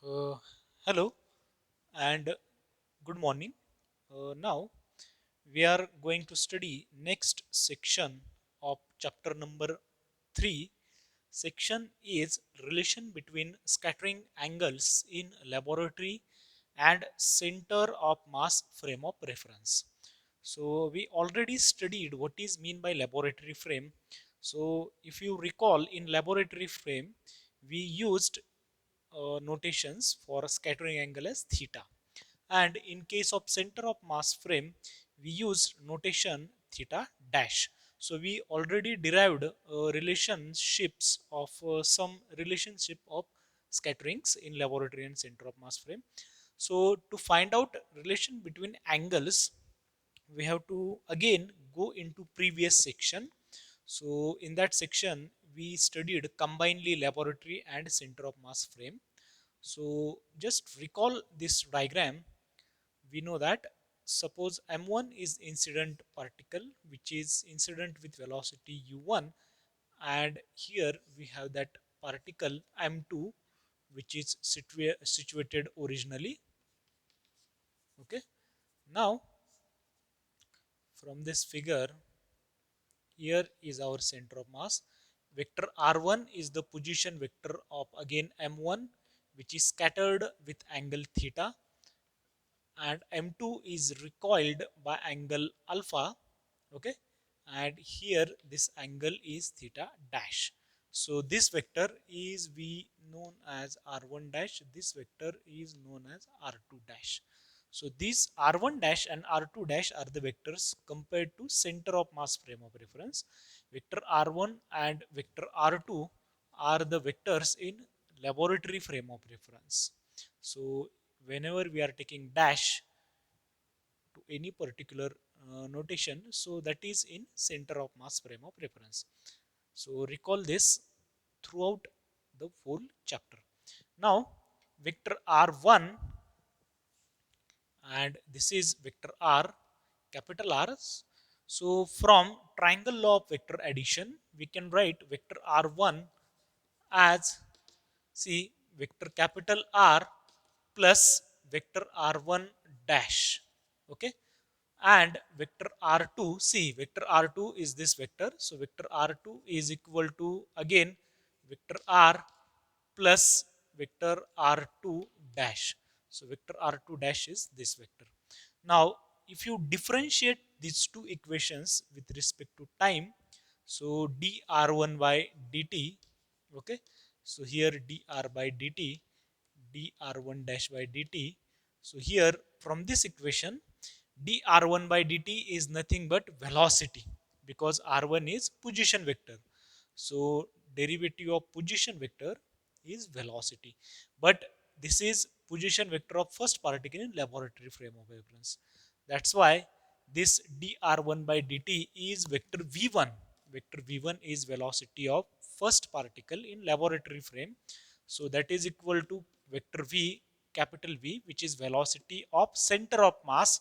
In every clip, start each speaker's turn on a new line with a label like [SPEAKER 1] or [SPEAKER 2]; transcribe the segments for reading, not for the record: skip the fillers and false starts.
[SPEAKER 1] Uh, Hello and good morning. Now we are going to study next section of chapter number 3. Section is relation between scattering angles in laboratory and center of mass frame of reference. So we already studied what is mean by laboratory frame. So if you recall, in laboratory frame we used notations for a scattering angle as theta, and in case of center of mass frame we used notation theta dash. So we already derived relationships of some relationship of scatterings in laboratory and center of mass frame. So to find out relation between angles, we have to again go into previous section. So in that section we studied combinedly laboratory and center of mass frame. So just recall this diagram. We know that suppose m1 is incident particle which is incident with velocity u1, and here we have that particle m2 which is situated originally. Okay, now from this figure, here is our center of mass. Vector r1 is the position vector of again m1 which is scattered with angle theta, and m2 is recoiled by angle alpha. Okay, and here this angle is theta dash. So this vector is we known as r1 dash, this vector is known as r2 dash. So these r1 dash and r2 dash are the vectors compared to center of mass frame of reference. Vector r1 and vector r2 are the vectors in laboratory frame of reference. So whenever we are taking dash to any particular notation, so that is in center of mass frame of reference. So recall this throughout the whole chapter. Now vector r1, and this is vector r, capital R. So from triangle law of vector addition we can write vector r1 as, see, vector capital R plus vector r1 dash. Okay, and vector r2, see, vector r2 is this vector, so vector r2 is equal to again vector r plus vector r2 dash. So vector r2 dash is this vector. Now if you differentiate these two equations with respect to time, so dr1 by dt. Okay, so here dr by dt, dr1 dash by dt. So here from this equation dr1 by dt is nothing but velocity, because r1 is position vector. So derivative of position vector is velocity, but this is position vector of first particle in laboratory frame of reference. That's why this dr1 by dt is vector v1. Vector v1 is velocity of first particle in laboratory frame. So that is equal to vector v, capital V, which is velocity of center of mass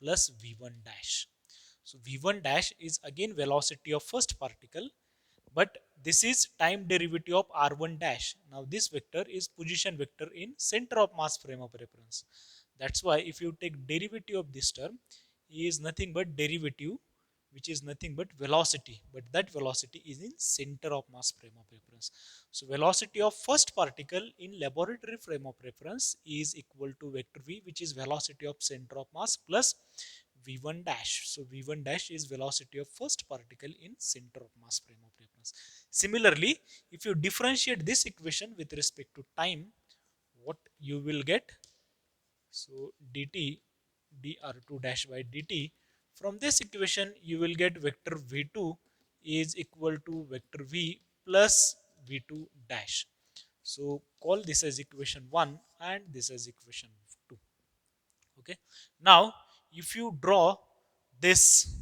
[SPEAKER 1] plus v1 dash. So v1 dash is again velocity of first particle, but this is time derivative of r1 dash. Now this vector is position vector in center of mass frame of reference. That's why if you take derivative of this term, is nothing but derivative, which is nothing but velocity, but that velocity is in center of mass frame of reference. So velocity of first particle in laboratory frame of reference is equal to vector v, which is velocity of center of mass plus v1 dash. So v1 dash is velocity of first particle in center of mass frame of reference. Similarly, if you differentiate this equation with respect to time, what you will get? So dt dr2 dash by dt, from this equation you will get vector v2 is equal to vector v plus v2 dash. So call this as equation 1 and this as equation 2. Okay, now if you draw this,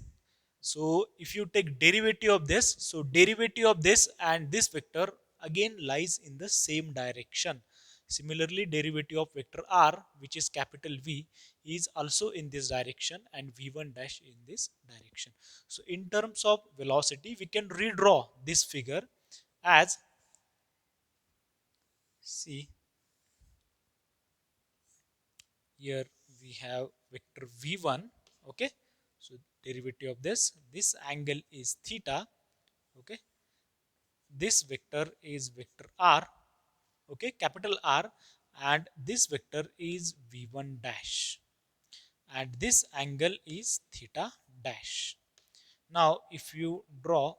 [SPEAKER 1] so if you take derivative of this, so derivative of this and this vector again lies in the same direction. Similarly, derivative of vector r, which is capital V, is also in this direction and v1 dash in this direction. So in terms of velocity we can redraw this figure as, see, here we have vector v1. Okay, so derivative of this angle is theta. Okay, this vector is vector r. Okay, capital R, and this vector is v1 dash, and this angle is theta dash. Now if you draw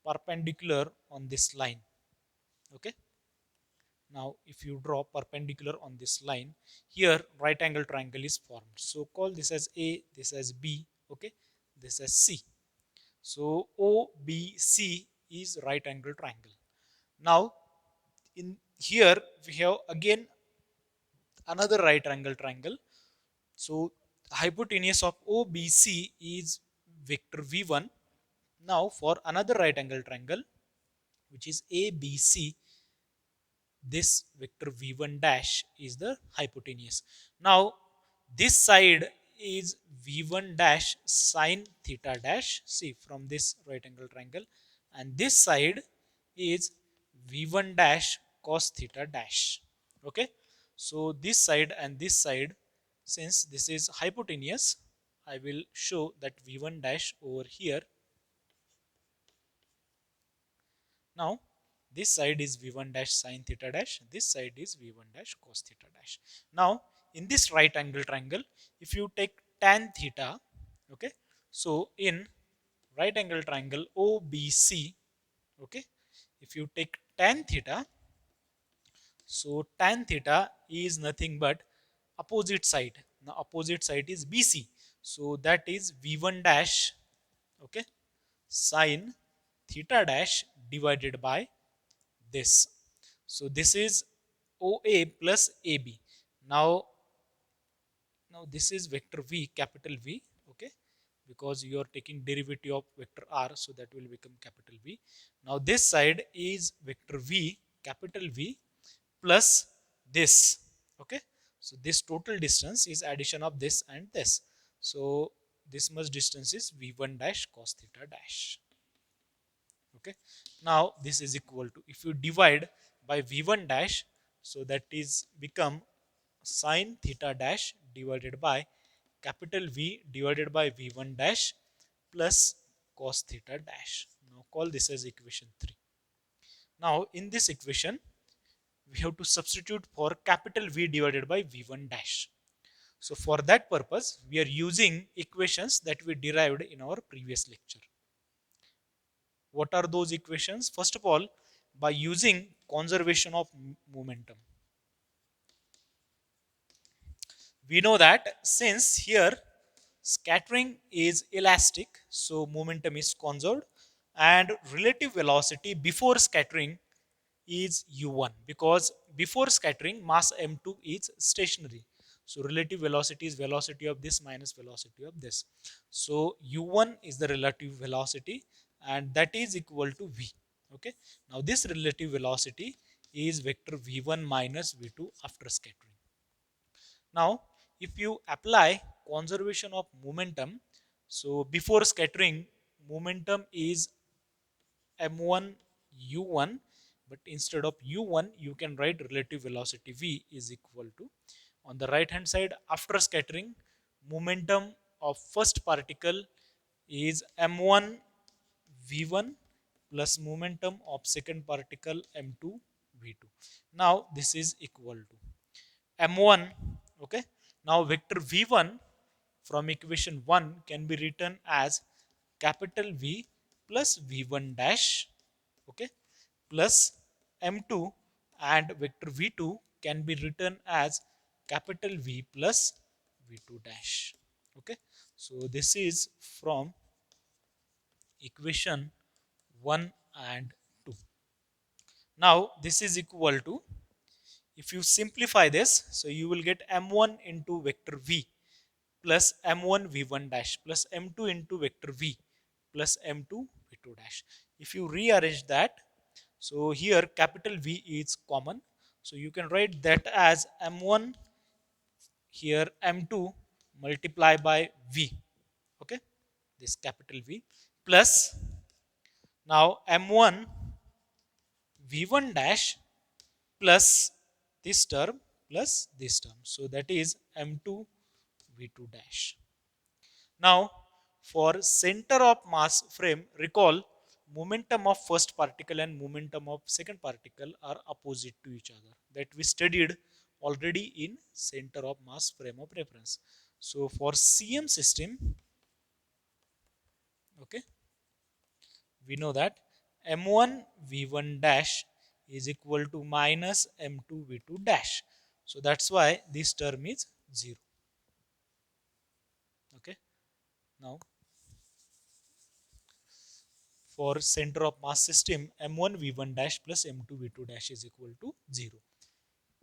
[SPEAKER 1] perpendicular on this line, okay, now if you draw perpendicular on this line, here right angle triangle is formed, so call this as A, this as B, okay, this as C. So OBC is right angle triangle. Now in here we have again another right angle triangle. So hypotenuse of OBC is vector v1. Now for another right angle triangle which is ABC, this vector v1 dash is the hypotenuse. Now this side is v1 dash sine theta dash, see from this right angle triangle, and this side is v1 dash cos theta dash. Okay, so this side and this side, since this is hypotenuse, I will show that v1 dash over here. Now this side is v1 dash sine theta dash, this side is v1 dash cos theta dash. Now in this right angle triangle, if you take tan theta, okay, so in right angle triangle OBC, okay, if you take tan theta, so tan theta is nothing but opposite side. Now opposite side is BC, so that is v1 dash, okay, sine theta dash divided by this. So this is OA plus AB. Now, now this is vector V, capital V, okay, because you are taking derivative of vector R, so that will become capital V. Now this side is vector V, capital V, plus this, okay. So this total distance is addition of this and this. So this much distance is V1 dash cos theta dash. Okay, now this is equal to, if you divide by v1 dash, so that is become sine theta dash divided by capital V divided by v1 dash plus cos theta dash. Now call this as equation 3. Now in this equation we have to substitute for capital V divided by v1 dash. So for that purpose we are using equations that we derived in our previous lecture. What are those equations? First of all, by using conservation of momentum. We know that since here scattering is elastic, so momentum is conserved, and relative velocity before scattering is u1, because before scattering mass m2 is stationary. So relative velocity is velocity of this minus velocity of this. So u1 is the relative velocity, and that is equal to v. Okay. Now this relative velocity is vector v1 minus v2 after scattering. Now if you apply conservation of momentum, so before scattering momentum is m1 u1, but instead of u1 you can write relative velocity v is equal to, on the right hand side after scattering, momentum of first particle is m1 v1 plus momentum of second particle m2 v2. Now this is equal to m1, okay. Now vector v1 from equation 1 can be written as capital V plus v1 dash, okay, plus m2, and vector v2 can be written as capital V plus v2 dash. Okay, so this is from equation 1 and 2. Now this is equal to, if you simplify this, so you will get m1 into vector v plus m1 v1 dash plus m2 into vector v plus m2 v2 dash. If you rearrange that, so here capital V is common, so you can write that as m1 here m2 multiply by v, okay, this capital V, plus now m1 v1 dash plus this term plus this term. So that is m2 v2 dash. Now, for center of mass frame, recall momentum of first particle and momentum of second particle are opposite to each other. That we studied already in center of mass frame of reference. So for CM system, okay, we know that m1 v1 dash is equal to minus m2 v2 dash. So that's why this term is 0. Okay. Now for center of mass system, m1 v1 dash plus m2 v2 dash is equal to 0.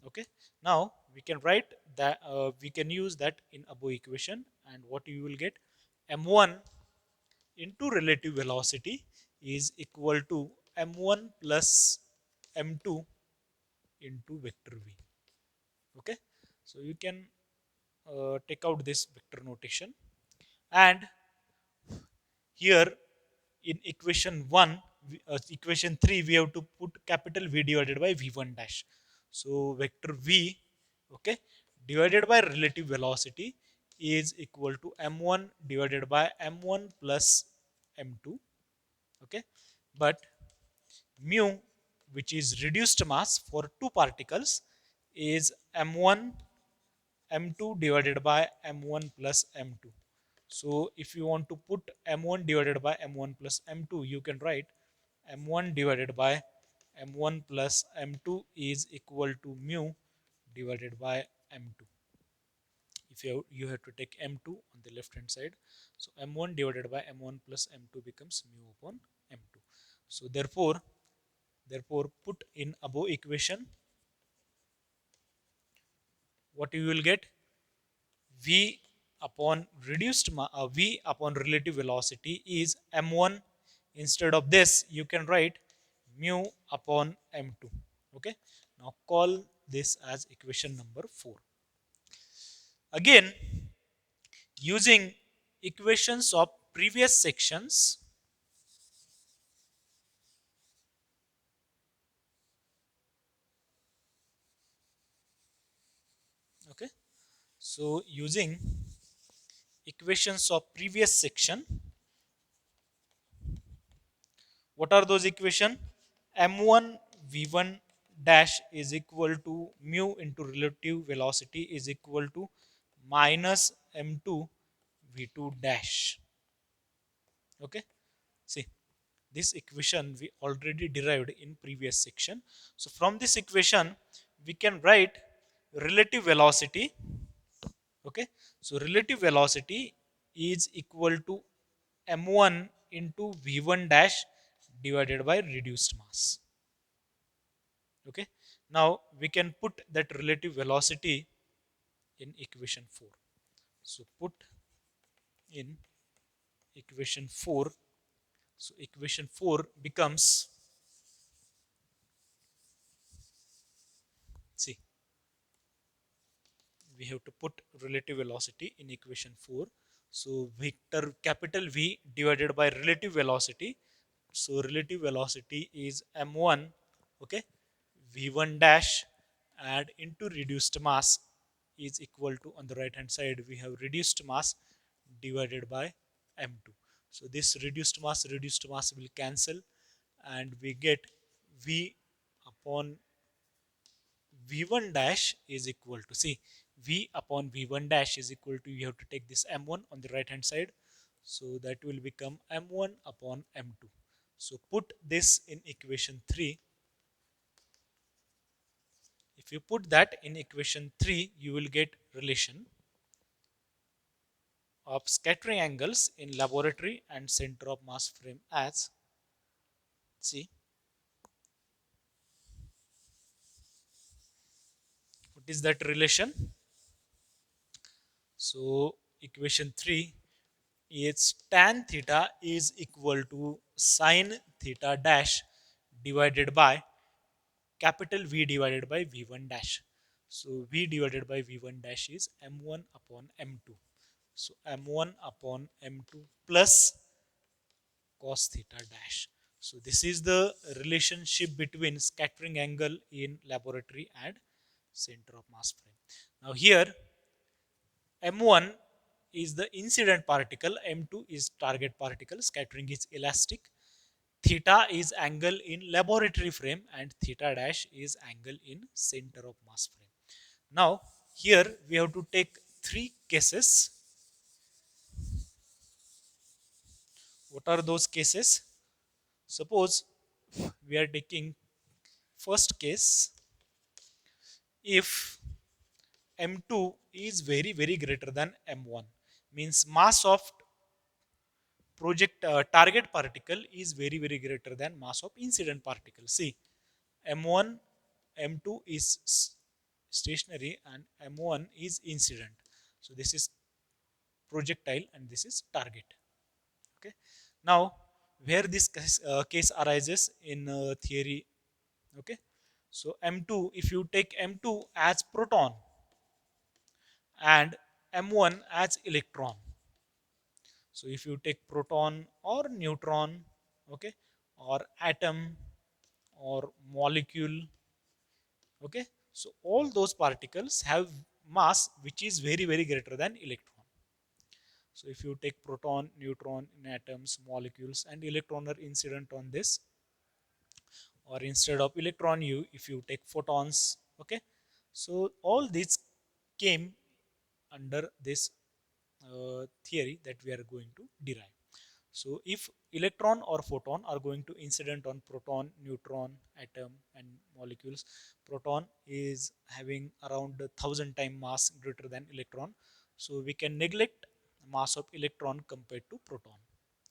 [SPEAKER 1] Okay. Now we can write that, we can use that in above equation, and what you will get, m1 into relative velocity is equal to m1 plus m2 into vector v. Okay. So you can take out this vector notation, and here in equation 1, equation 3, we have to put capital V divided by v1 dash. So vector v, okay, divided by relative velocity is equal to m1 divided by m1 plus m2. Okay. But mu, which is reduced mass for two particles, is m1 m2 divided by m1 plus m2. So if you want to put m1 divided by m1 plus m2, you can write m1 divided by m1 plus m2 is equal to mu divided by m2. If you have to take m2 on the left hand side, so m1 divided by m1 plus m2 becomes mu upon m2. So therefore put in above equation, what you will get, v upon v upon relative velocity is m1. Instead of this, you can write mu upon m2. Okay. Now call this as equation number 4. Again, using equations of previous sections, okay, so using equations of previous section, what are those equations? m1 v1 dash is equal to mu into relative velocity is equal to minus m2 v2 dash. Okay. See, this equation we already derived in previous section. So from this equation, we can write relative velocity. Okay. So relative velocity is equal to m1 into v1 dash divided by reduced mass. Okay. Now we can put that relative velocity in equation 4. So put in equation 4. So equation 4 becomes, see, we have to put relative velocity in equation 4. So vector capital V divided by relative velocity. So relative velocity is m1, okay, v1 dash, and into reduced mass is equal to, on the right hand side we have reduced mass divided by m2. So this reduced mass will cancel, and we get v upon v1 dash is equal to, see, v upon v1 dash is equal to, you have to take this m1 on the right hand side, so that will become m1 upon m2. So put this in equation 3. If you put that in equation 3, you will get relation of scattering angles in laboratory and center of mass frame as, see, what is that relation? So equation 3 is tan theta is equal to sine theta dash divided by capital V divided by V1 dash. So V divided by V1 dash is M1 upon M2. So M1 upon M2 plus cos theta dash. So this is the relationship between scattering angle in laboratory and center of mass frame. Now here m1 is the incident particle, m2 is target particle, scattering is elastic, theta is angle in laboratory frame, and theta dash is angle in center of mass frame. Now here we have to take three cases. What are those cases? Suppose we are taking first case. If m2 is very greater than m1, means mass of project target particle is very greater than mass of incident particle. See, m1 m2 is stationary and m1 is incident. So this is projectile and this is target. Okay. Now where this case arises in theory. Okay. So m2, if you take m2 as proton and m1 as electron. So if you take proton or neutron, okay, or atom or molecule, okay, so all those particles have mass which is very greater than electron. So if you take proton, neutron in atoms, molecules, and electron are incident on this, or instead of electron, you if you take photons, okay, so all these came under this theory that we are going to derive. So if electron or photon are going to incident on proton, neutron, atom, and molecules, proton is having around 1,000 times mass greater than electron. So we can neglect mass of electron compared to proton.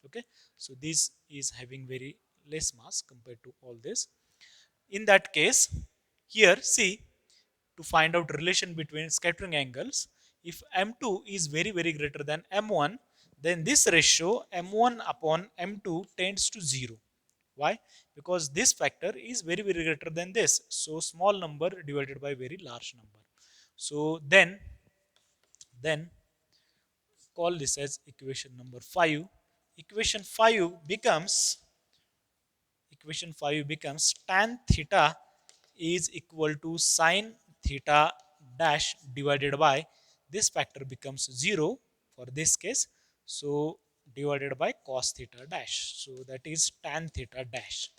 [SPEAKER 1] Okay, so this is having very less mass compared to all this. In that case, here see, to find out relation between scattering angles, if m2 is very greater than m1, then this ratio m1 upon m2 tends to 0. Why? Because this factor is very greater than this. So small number divided by very large number. So then call this as equation number 5. Equation 5 becomes equation 5 becomes tan theta is equal to sine theta dash divided by this factor becomes 0 for this case, so divided by cos theta dash, so that is tan theta dash.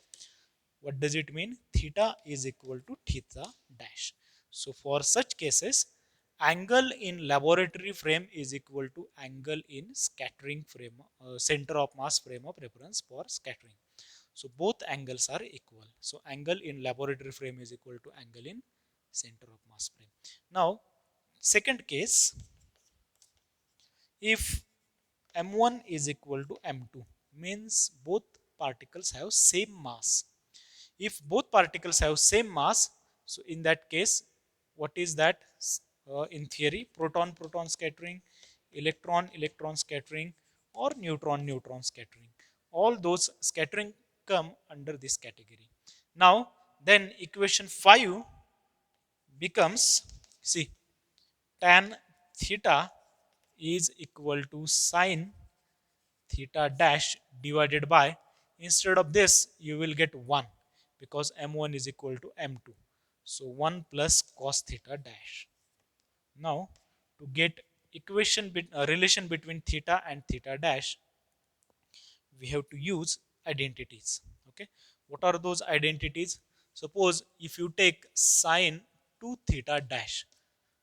[SPEAKER 1] What does it mean? Theta is equal to theta dash. So for such cases, angle in laboratory frame is equal to angle in scattering frame, center of mass frame of reference for scattering. So both angles are equal. So angle in laboratory frame is equal to angle in center of mass frame. Now, second case, if m1 is equal to m2, means both particles have same mass. If both particles have same mass, so in that case, what is that? In theory, proton proton scattering, electron electron scattering, or neutron neutron scattering, all those scattering come under this category. Now then equation 5 becomes, see, tan theta is equal to sine theta dash divided by, instead of this you will get 1 because m1 is equal to m2, so 1 plus cos theta dash. Now to get relation between theta and theta dash, we have to use identities. Okay, what are those identities? Suppose if you take sine 2 theta dash,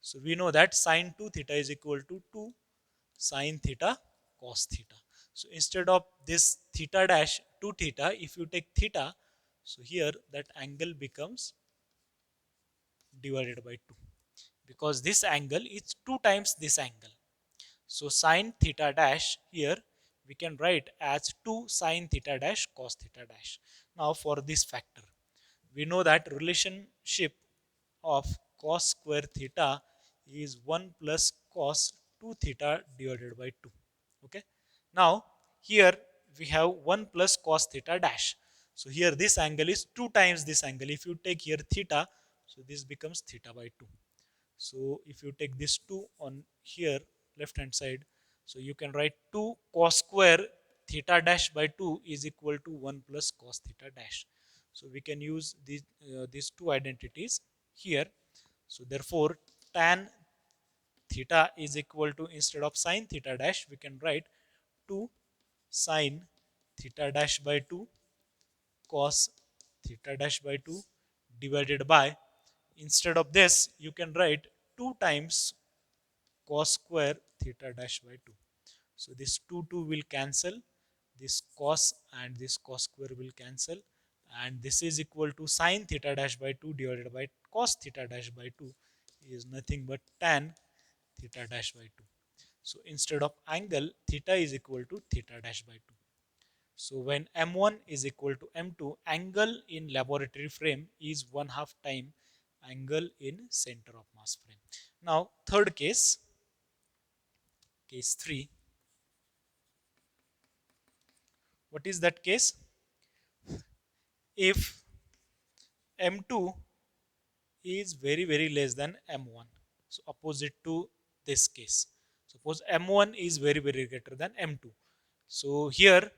[SPEAKER 1] so we know that sine 2 theta is equal to 2 sine theta cos theta. So instead of this theta dash 2 theta, if you take theta, so here that angle becomes divided by 2 because this angle is 2 times this angle. So sine theta dash here we can write as 2 sine theta dash cos theta dash. Now for this factor, we know that relationship of cos square theta is 1 plus cos 2 theta divided by 2. Okay. Now here we have 1 plus cos theta dash. So here this angle is 2 times this angle. If you take here theta, so this becomes theta by 2. So if you take this 2 on here left hand side, so you can write 2 cos square theta dash by 2 is equal to 1 plus cos theta dash. So we can use these two identities here. So therefore tan theta is equal to, instead of sine theta dash, we can write 2 sine theta dash by 2 cos theta dash by 2 divided by, instead of this you can write 2 times cos square theta dash by 2. So this 2 will cancel, this cos and this cos square will cancel, and this is equal to sine theta dash by 2 divided by cos theta dash by 2 is nothing but tan theta dash by 2. So instead of angle, theta is equal to theta dash by 2. So when m1 is equal to m2, angle in laboratory frame is 1/2 time angle in center of mass frame. Now third case, case 3. What is that case? If m2 is very less than m1. So opposite to this case. Suppose m1 is very greater than m2. So here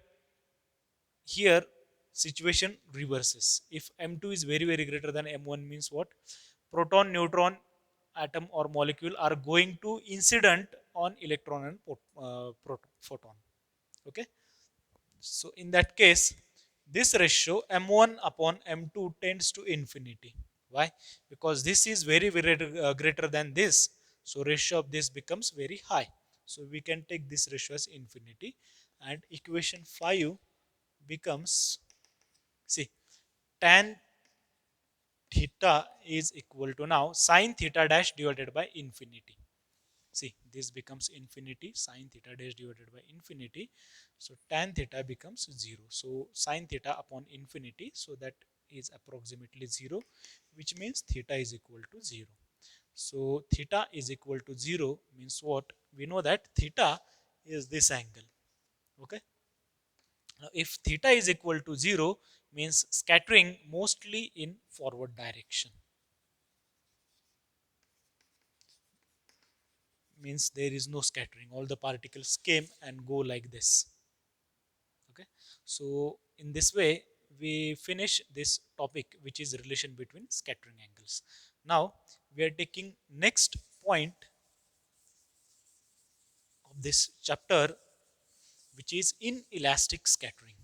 [SPEAKER 1] situation reverses. If m2 is very greater than m1 means what? Proton, neutron, atom or molecule are going to incident on electron and photon. Okay. So in that case, this ratio m1 upon m2 tends to infinity. Why? Because this is very greater than this. So ratio of this becomes very high. So we can take this ratio as infinity, and equation 5 becomes, see, tan theta is equal to now sine theta dash divided by infinity. See, this becomes infinity, sine theta dash divided by infinity. So tan theta becomes 0. So sine theta upon infinity, so that is approximately 0, which means theta is equal to 0. So theta is equal to 0 means what? We know that theta is this angle. Okay. Now if theta is equal to 0 means scattering mostly in forward direction. Means there is no scattering. All the particles came and go like this. Okay. So in this way we finish this topic, which is relation between scattering angles. Now we are taking next point of this chapter, which is inelastic scattering.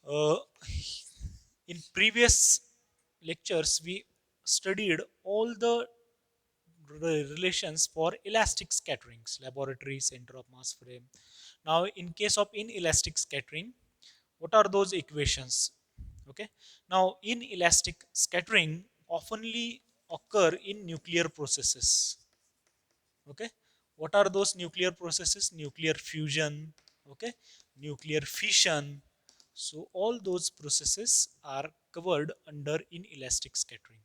[SPEAKER 1] Uh, in previous lectures, we studied all the relations for elastic scatterings, laboratory, center of mass frame. Now, in case of inelastic scattering, what are those equations? Okay. Now, inelastic scattering oftenly occur in nuclear processes. Okay. What are those nuclear processes? Nuclear fusion. Okay. Nuclear fission. So all those processes are covered under inelastic scattering.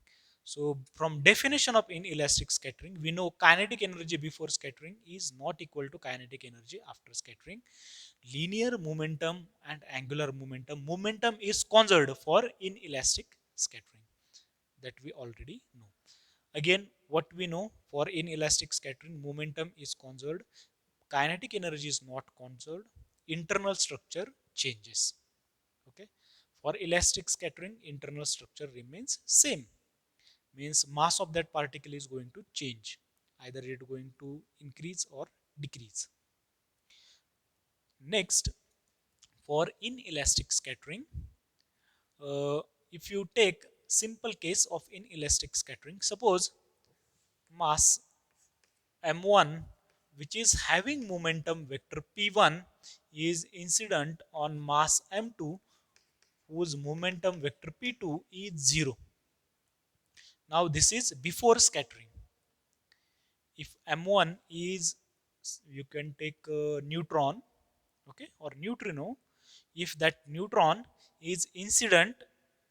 [SPEAKER 1] So from definition of inelastic scattering, we know kinetic energy before scattering is not equal to kinetic energy after scattering. Linear momentum and angular momentum. Momentum is conserved for inelastic scattering, that we already know. Again, what we know for inelastic scattering, momentum is conserved, kinetic energy is not conserved, internal structure changes. Okay. For elastic scattering, internal structure remains same. Means mass of that particle is going to change. Either it is going to increase or decrease. Next, for inelastic scattering, if you take simple case of inelastic scattering, suppose mass m1, which is having momentum vector p1, is incident on mass m2, whose momentum vector p2 is 0. Now this is before scattering. If m1 is, you can take a neutron, okay, or neutrino. If that neutron is incident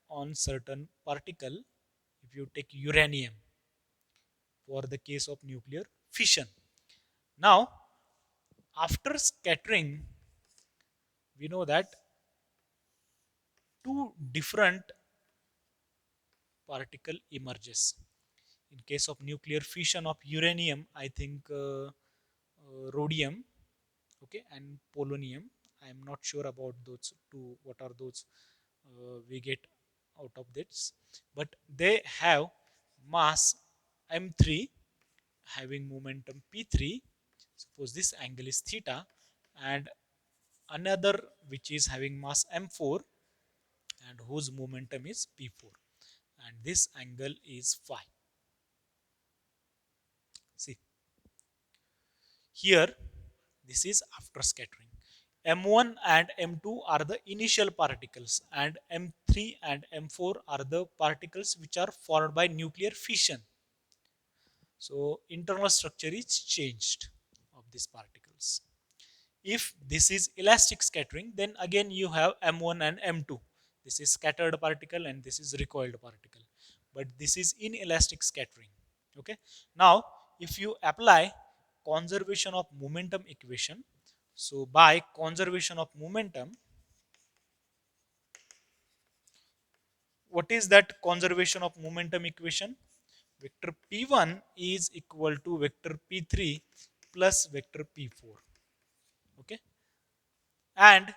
[SPEAKER 1] on certain particle, if you take uranium for the case of nuclear fission. Now after scattering, we know that two different particle emerges. In case of nuclear fission of uranium, I think rhodium, okay, and polonium. I am not sure about those two. What are those we get out of this? But they have mass m3 having momentum p3. Suppose this angle is theta, and another which is having mass m4 and whose momentum is p4, and this angle is phi. See here, this is after scattering. M1 and M2 are the initial particles, and M3 and M4 are the particles which are formed by nuclear fission. So internal structure is changed of these particles. If this is elastic scattering, then again you have M1 and M2. This is scattered particle and this is recoiled particle. But this is inelastic scattering. Okay. Now, if you apply conservation of momentum equation, so by conservation of momentum, what is that conservation of momentum equation? Vector P1 is equal to vector P3 plus vector P4. Okay. And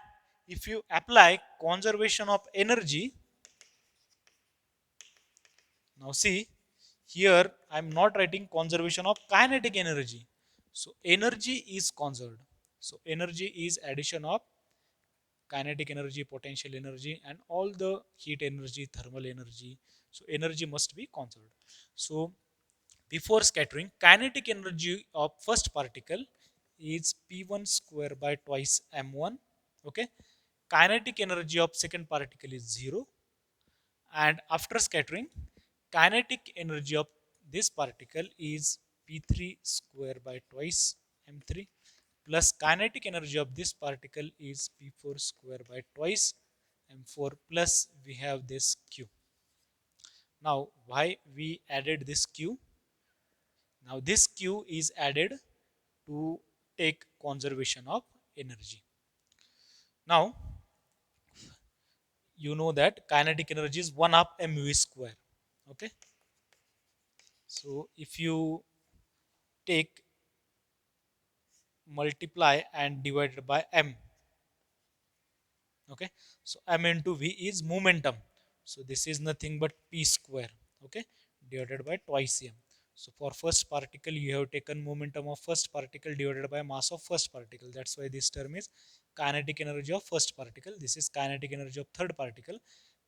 [SPEAKER 1] if you apply conservation of energy, now see here I am not writing conservation of kinetic energy. So energy is conserved. So energy is addition of kinetic energy, potential energy, and all the heat energy, thermal energy. So energy must be conserved. So before scattering, kinetic energy of first particle is P1 square by twice M1. Okay. Kinetic energy of second particle is 0, and after scattering, kinetic energy of this particle is P3 square by twice M3 plus kinetic energy of this particle is P4 square by twice M4 plus we have this Q. Now why we added this Q? Now this Q is added to take conservation of energy. Now you know that kinetic energy is 1 half mv square. Okay. So if you take multiply and divided by m, okay, so m into v is momentum, so this is nothing but p square, okay, divided by twice m. So for first particle you have taken momentum of first particle divided by mass of first particle, that's why this term is kinetic energy of first particle, this is kinetic energy of third particle,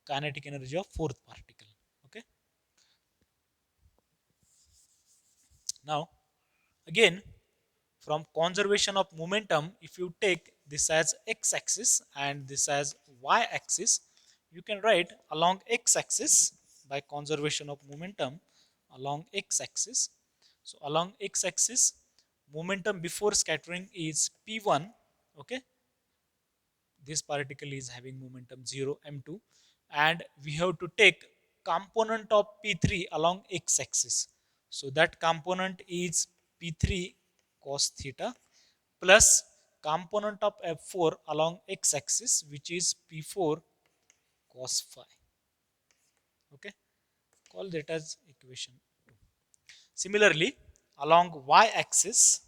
[SPEAKER 1] kinetic energy of fourth particle. Okay. Now again, from conservation of momentum, if you take this as x-axis and this as y-axis, you can write along x-axis by conservation of momentum along x-axis. So along x-axis, momentum before scattering is p1. Okay, this particle is having momentum 0 m2, and we have to take component of p3 along x-axis, so that component is p3 cos theta plus component of f4 along x-axis which is p4 cos phi. Okay, call that as equation 2. Similarly, along y-axis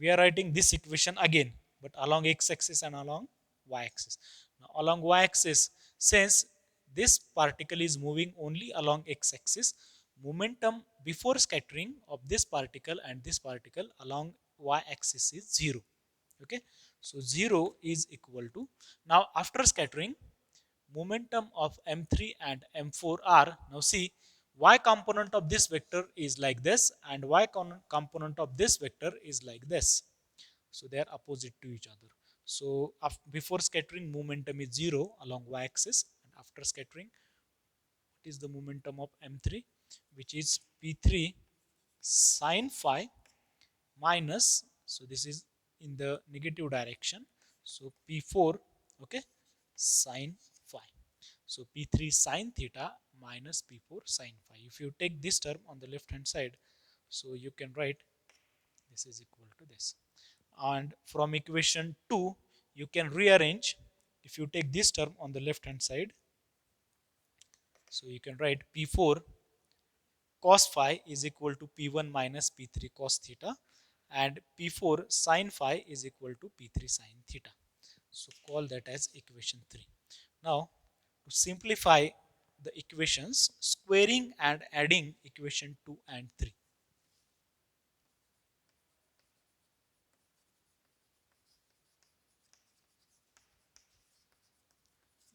[SPEAKER 1] we are writing this equation again, but along x-axis and along y-axis. Now, along y-axis, since this particle is moving only along x-axis, momentum before scattering of this particle and this particle along y-axis is 0. Okay, so 0 is equal to, now after scattering, momentum of m3 and m4 are, now see, y component of this vector is like this and y component of this vector is like this, so they are opposite to each other. So before scattering, momentum is 0 along y-axis, and after scattering, what is the momentum of m3, which is p3 sine phi minus, so this is in the negative direction, so p4, okay, sine phi. So p3 sine theta minus p4 sine phi. If you take this term on the left hand side, so you can write this is equal to this. And from equation 2, you can rearrange. If you take this term on the left hand side, So you can write P4 cos phi is equal to P1 minus P3 cos theta, and P4 sin phi is equal to P3 sin theta. So call that as equation 3. Now to simplify the equations, squaring and adding equation 2 and 3.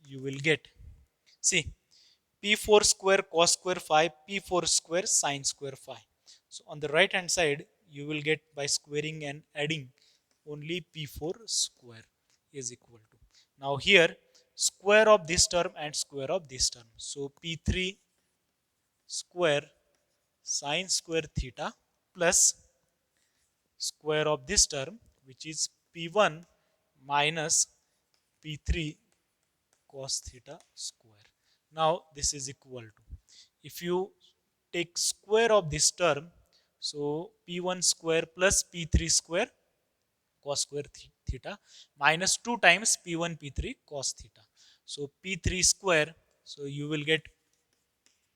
[SPEAKER 1] You will get, see, P4 square cos square phi, P4 square sin square phi. So on the right hand side, you will get by squaring and adding only P4 square is equal to. Now here, square of this term and square of this term. So P3 square sin square theta plus square of this term, which is P1 minus P3 cos theta square. Now this is equal to, if you take square of this term, so P1 square plus P3 square cos square theta minus 2 times P1 P3 cos theta. So P3 square, so you will get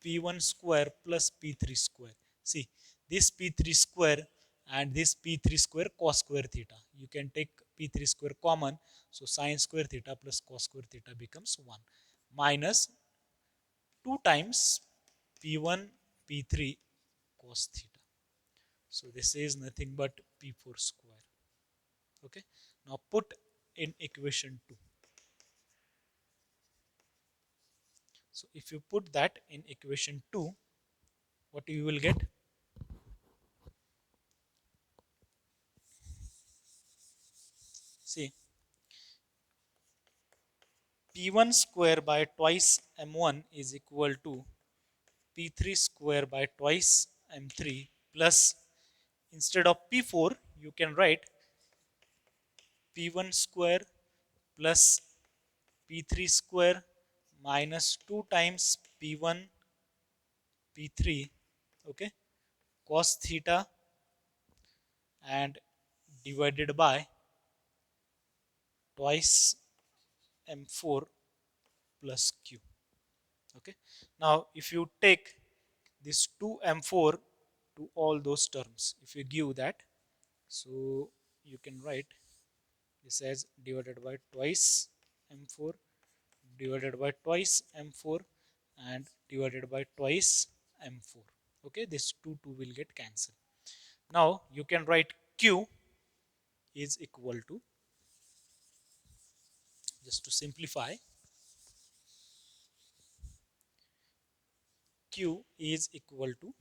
[SPEAKER 1] P1 square plus P3 square. See, this P3 square and this P3 square cos square theta. You can take P3 square common. So sin square theta plus cos square theta becomes 1 minus 2 times P1 P3 cos theta. So this is nothing but P4 square. Okay. Now put in equation 2. So if you put that in equation 2, what you will get? See, P1 square by twice M1 is equal to P3 square by twice M3 plus, instead of P4, you can write P1 square plus P3 square minus 2 times P1 P3, okay, cos theta, and divided by twice M4 plus Q. Okay. Now if you take this 2M4 to all those terms, if you give that, so you can write this as divided by twice M4 divided by twice M4 and divided by twice M4. Okay, this 2 will get cancelled. Now you can write Q is equal to, just to simplify, Q is equal to,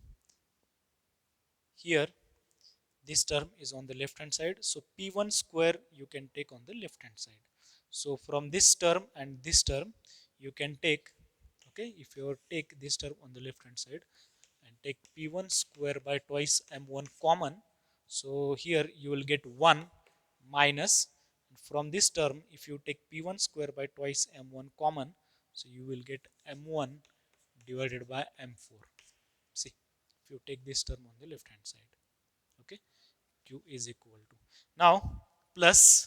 [SPEAKER 1] here this term is on the left hand side, so P1 square you can take on the left hand side. So from this term and this term you can take, okay, if you take this term on the left hand side and take P1 square by twice M1 common, so here you will get 1 minus, from this term if you take P1 square by twice M1 common, so you will get M1 divided by M4. See, if you take this term on the left hand side, okay, Q is equal to, now plus,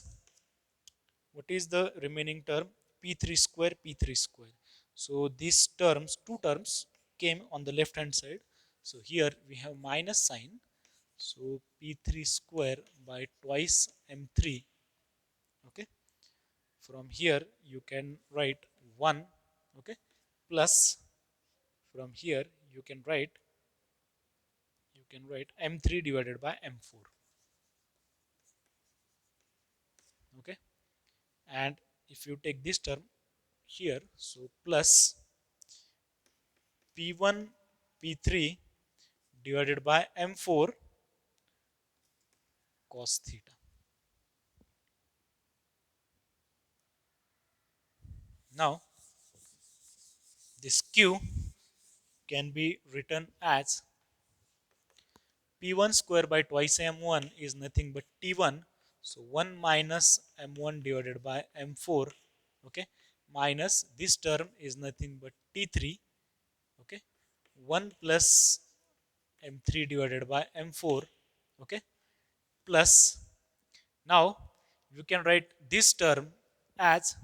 [SPEAKER 1] what is the remaining term? P3 square, P3 square. So these terms, two terms came on the left hand side. So here we have minus sign. So P3 square by twice M3. Okay. From here you can write 1. Okay. Plus, from here you can write M3 divided by M4. Okay. And if you take this term here, so plus P1 P3 divided by M4 cos theta. Now this Q can be written as P1 square by twice M1 is nothing but T1, so 1 minus M1 divided by M4, okay, minus this term is nothing but T3, okay, 1 plus M3 divided by M4, okay, plus, now you can write this term as,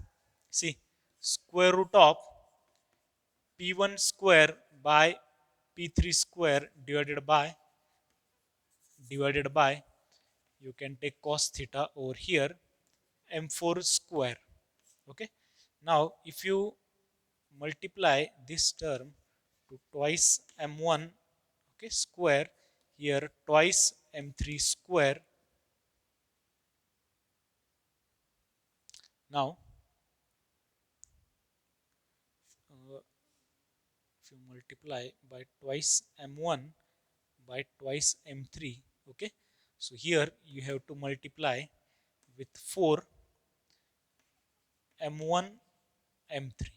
[SPEAKER 1] see, square root of P1 square by P3 square divided by you can take cos theta over here m4 square. Okay, now if you multiply this term to twice m1, okay, square, here twice m3 square. Now if you multiply by twice m1 by twice m3, okay, so here you have to multiply with 4 m1 m3.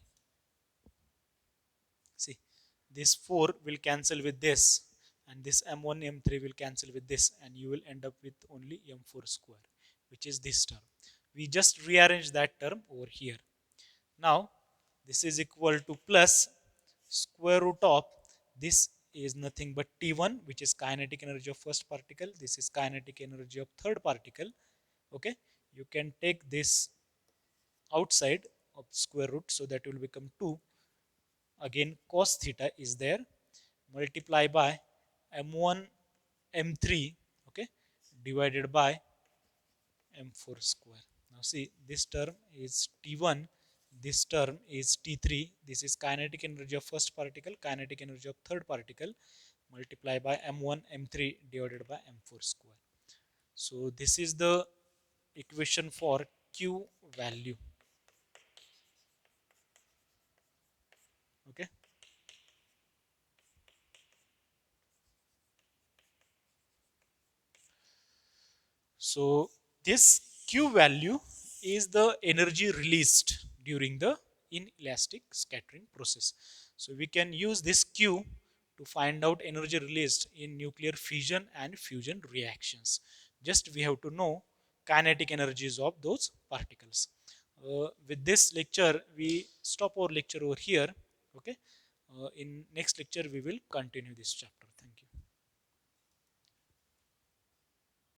[SPEAKER 1] See, this 4 will cancel with this, and this m1 m3 will cancel with this, and you will end up with only m4 square, which is this term. We just rearrange that term over here. Now this is equal to plus square root of this is nothing but T1, which is kinetic energy of first particle. This is kinetic energy of third particle. Okay, you can take this outside of square root, so that will become 2. Again cos theta is there, multiply by m1 m3, okay, divided by m4 square. Now see, this term is T1, this term is T3. This is kinetic energy of first particle, kinetic energy of third particle, multiply by m1 m3 divided by m4 square. So this is the equation for Q value. Okay, so this Q value is the energy released during the inelastic scattering process. So we can use this Q to find out energy released in nuclear fission and fusion reactions. Just we have to know kinetic energies of those particles. With this lecture, we stop our lecture over here. Okay. In next lecture, we will continue this chapter.